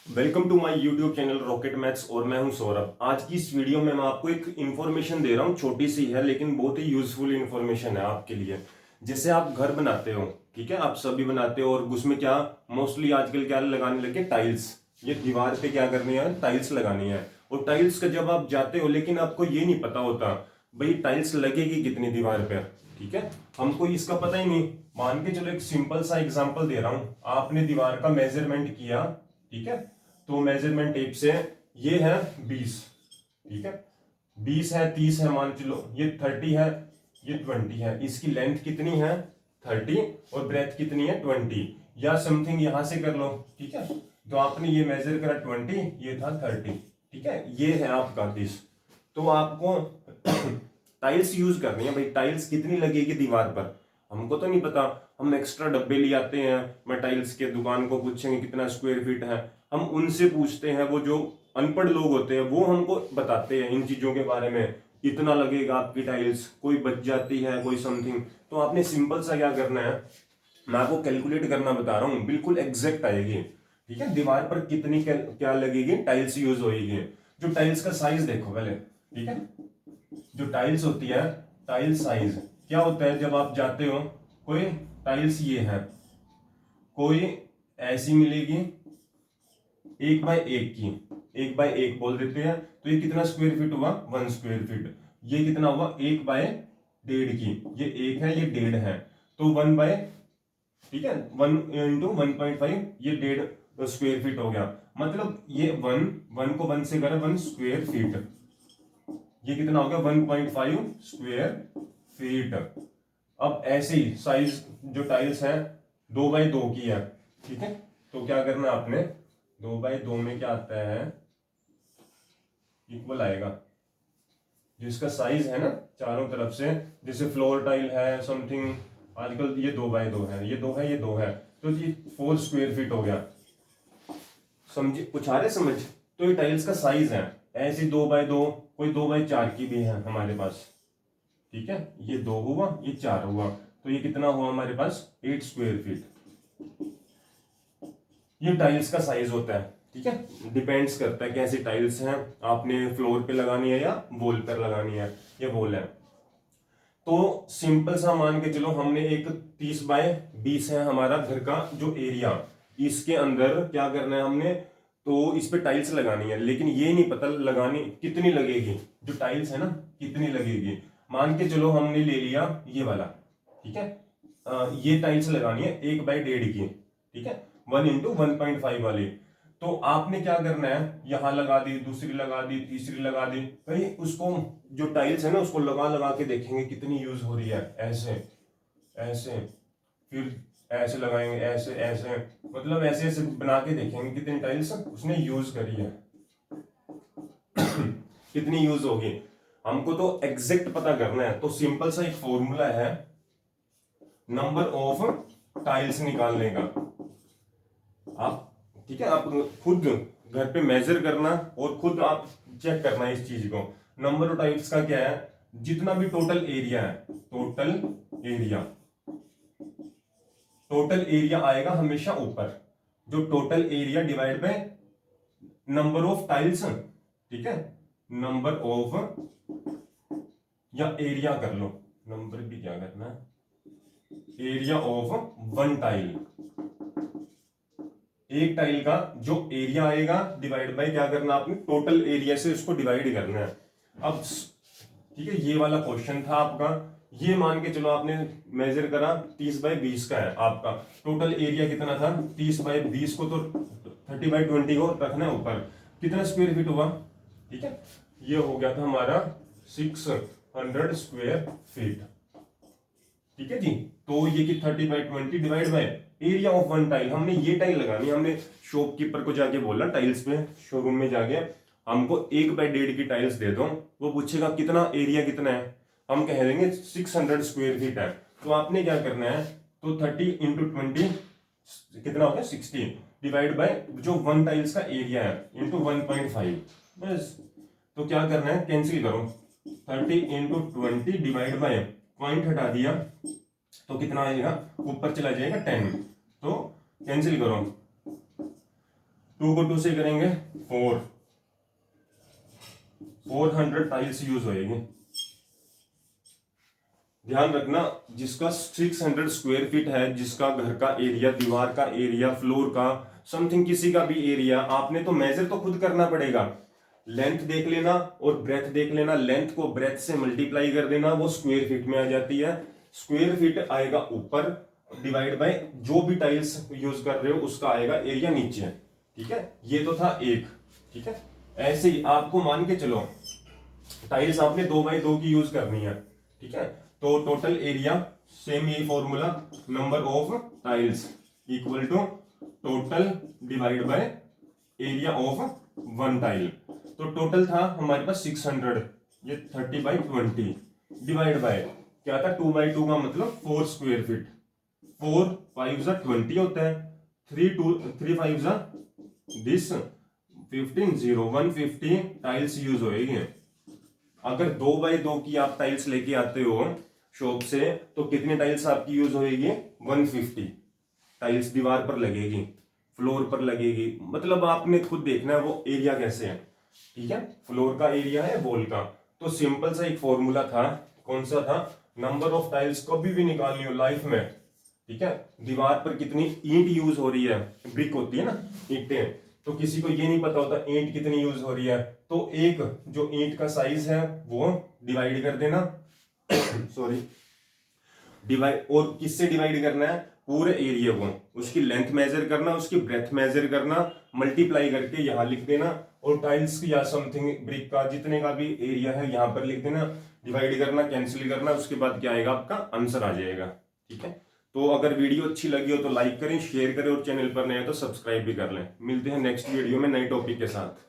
Welcome to my YouTube channel Rocket Maths और मैं हूं सौरभ। आज की इस वीडियो में मैं आपको एक इन्फॉर्मेशन दे रहा हूं, छोटी सी है लेकिन बहुत ही यूजफुल इन्फॉर्मेशन है आपके लिए। जैसे आप घर बनाते हो, ठीक है, आप सभी बनाते हो और उसमें क्या मोस्टली आजकल क्या लगाने लगे, टाइल्स। ये दीवार पे क्या करनी है, टाइल्स लगानी है। और टाइल्स का जब आप जाते हो लेकिन आपको ये नहीं पता होता भाई टाइल्स लगेगी कितनी दीवार पे, ठीक है, हमको इसका पता ही नहीं। मान के चलो एक सिंपल सा एग्जांपल दे रहा हूं, आपने दीवार का मेजरमेंट किया, ठीक है, तो मेजरमेंट टेप से ये है 20, ठीक है, 20 है, 30 है, मान चलो ये 30 है, ये 20 है। इसकी लेंथ कितनी है 30 और ब्रेथ कितनी है 20, या समथिंग यहां से कर लो, ठीक है। तो आपने ये मेजर करा 20, ये था 30, ठीक है, ये है आपका 30। तो आपको टाइल्स यूज करनी है भाई, टाइल्स कितनी लगेगी दीवार पर हमको तो नहीं पता। हम एक्स्ट्रा डब्बे ले आते हैं, मैं टाइल्स के दुकान को पूछेंगे कितना स्क्वायर फीट है, हम उनसे पूछते हैं, वो जो अनपढ़ लोग होते हैं वो हमको बताते हैं इन चीजों के बारे में, इतना लगेगा आपकी टाइल्स, कोई बच जाती है कोई समथिंग। तो आपने सिंपल सा क्या करना है, मैं आपको कैलकुलेट करना बता रहा हूं, बिल्कुल एग्जैक्ट आएगी, ठीक है। दीवार पर कितनी क्या लगेगी, टाइल्स यूज होगी। जो टाइल्स का साइज देखो पहले, ठीक है, जो टाइल्स होती है, टाइल साइज क्या होता है, जब आप जाते हो कोई टाइल्स ये है, कोई ऐसी मिलेगी 1 बाय 1 की, 1 बाय 1 बोल देते हैं, तो ये कितना स्क्वायर फीट हुआ, 1 स्क्वायर फीट। ये कितना हुआ, 1 बाय 1.5 की, ये 1 है ये 1.5 है, तो 1 बाय, ठीक है, 1 × 1.5, ये 1.5 स्क्वायर फीट हो गया। मतलब ये 1 से करें 1 स्क्वायर फीट, ये कितना हो गया 1.5 स्क्वायर फीट। अब ऐसे ही साइज जो टाइल्स है 2 बाय 2 की है, ठीक है, तो क्या करना है आपने, 2 बाय 2 में क्या आता है, इक्वल आएगा जिसका साइज है ना चारों तरफ से, जैसे फ्लोर टाइल है समथिंग, आजकल ये 2 बाय 2 है, ये 2 है, ये 2 है, तो ये 4 स्क्वायर फीट हो गया। समझे, कुछ आ रहे समझ। तो ये टाइल्स का साइज है, ऐसी 2 बाय 2, कोई 2 बाय 4 की भी है हमारे पास, ठीक है, ये 2 हुआ ये 4 हुआ, तो ये कितना हुआ हमारे पास 8 स्क्वायर फीट। ये टाइल्स का साइज होता है, ठीक है। डिपेंड्स करता है कैसी टाइल्स हैं, आपने फ्लोर पे लगानी है या वॉल पर लगानी है, ये वॉल है। तो सिंपल सा मान के चलो, हमने एक 30 बाय 20 है हमारा घर का जो एरिया, इसके अंदर क्या करना है हमने, तो इस पे टाइल्स लगानी है, लेकिन ये नहीं पता लगानी कितनी लगेगी, जो टाइल्स है ना कितनी लगेगी। मान के चलो हमने ले लिया ये वाला, ठीक है, ये टाइल्स लगानी है 1 बाय 1.5 की, ठीक है, 1 × 1.5 वाली। तो आपने क्या करना है, यहां लगा दी, दूसरी लगा दी, तीसरी लगा दी, भाई उसको जो टाइल्स है ना उसको लगा लगा के देखेंगे कितनी यूज हो रही है, ऐसे ऐसे, फिर ऐसे लगाएंगे, ऐसे ऐसे, मतलब ऐसे ऐसे बना के देखेंगे कितनी टाइल्स उसने यूज करी है, कितनी यूज होगी। हमको तो एग्जैक्ट पता करना है, तो सिंपल सा एक फॉर्मूला है नंबर ऑफ टाइल्स निकालने का। आप, ठीक है, आप खुद घर पे मेजर करना और खुद आप चेक करना इस चीज को। नंबर ऑफ टाइल्स का क्या है, जितना भी टोटल एरिया है, टोटल एरिया, टोटल एरिया आएगा हमेशा ऊपर, जो total area divide by number of tiles, ठीक है, नंबर ऑफ, या एरिया कर लो, नंबर भी क्या करना है, एरिया ऑफ वन टाइल, एक टाइल का जो एरिया आएगा डिवाइड बाय क्या करना आपने, टोटल एरिया से उसको डिवाइड करना है। अब ठीक है, ये वाला क्वेश्चन था आपका, ये मान के चलो आपने मेजर करा 30 बाय 20 का है आपका, टोटल एरिया कितना था 30 बाय 20 को, तो 30 बाय 20 को रखना है ऊपर, कितना स्क्वायर फीट हुआ, ठीक है, ये हो गया था हमारा 600 स्क्वायर फीट, ठीक है जी। तो ये कि 30 by 20 divide by area of one tile, हमने ये टाइल लगानी, हमने शॉपकीपर को जाके बोला टाइल्स पे शोरूम में जाके, हमको 1 बाय 1.5 की टाइल्स दे दो, वो पूछेगा कितना एरिया कितना है, हम कह देंगे 600 स्क्वायर फीट है। तो आपने क्या करना है, तो 30 × 20 कितना हो गया 60, डिवाइड बाय जो वन टाइल्स का एरिया है इंटू 1.5, बस। तो क्या करना है, कैंसिल करो, 30 × 20 डिवाइड बाय, पॉइंट हटा दिया तो कितना आएगा, ऊपर चला जाएगा 10, तो कैंसिल करो, 2 को 2 से करेंगे 400 टाइल्स यूज होएगी। ध्यान रखना, जिसका 600 स्क्वायर फीट है, जिसका घर का एरिया, दीवार का एरिया, फ्लोर का, समथिंग किसी का भी एरिया, आपने तो मेजर तो खुद करना पड़ेगा। लेंथ देख लेना और ब्रेथ देख लेना, लेंथ को ब्रेथ से मल्टीप्लाई कर देना, वो स्क्वायर फीट में आ जाती है। स्क्वायर फीट आएगा ऊपर, डिवाइड बाय जो भी टाइल्स यूज कर रहे हो उसका आएगा एरिया नीचे। ठीक है, ये तो था एक। ठीक है, ऐसे ही आपको मान के चलो टाइल्स आपने 2x2 की यूज करनी है। ठीक है, तो टोटल एरिया, सेम यही formula, number of tiles equal to total divide by area of one tile. तो टोटल था हमारे पास 600, ये 30/20 डिवाइड बाय क्या था 2x2 का मतलब 4 स्क्वायर फीट। 4 5 20 होता है, 3 5 दिस 15 0 150 टाइल्स यूज होएगी। अगर 2x2 की आप टाइल्स लेके आते हो शॉप से तो कितनी टाइल्स आपकी यूज होएगी? 150 टाइल्स दीवार पर लगेगी, फ्लोर पर लगेगी। मतलब आपने खुद देखना है वो एरिया कैसे है। ठीक है, फ्लोर का एरिया है वॉल का। तो सिंपल सा एक फॉर्मूला था, कौन सा था? नंबर ऑफ टाइल्स कभी भी निकालनी हो लाइफ में। ठीक है, दीवार पर कितनी ईंट यूज हो रही है, ब्रिक होती है ना ईंटें, तो किसी को ये नहीं पता होता ईंट कितनी यूज हो रही है, तो एक जो ईंट का साइज है वो डिवाइड कर देना सॉरी, डिवाइड, और किससे डिवाइड करना है? पूरे एरिया को, उसकी लेंथ मेजर करना, उसकी ब्रेथ मेजर करना, मल्टीप्लाई करके यहाँ लिख देना, और टाइल्स की या समथिंग ब्रिक का जितने का भी एरिया है यहाँ पर लिख देना, डिवाइड करना, कैंसिल करना, उसके बाद क्या आएगा? आपका आंसर आ जाएगा। ठीक है, तो अगर वीडियो अच्छी लगी हो तो लाइक करें, शेयर करें, और चैनल पर नए हो तो सब्सक्राइब भी कर लें। मिलते हैं नेक्स्ट वीडियो में नए टॉपिक के साथ।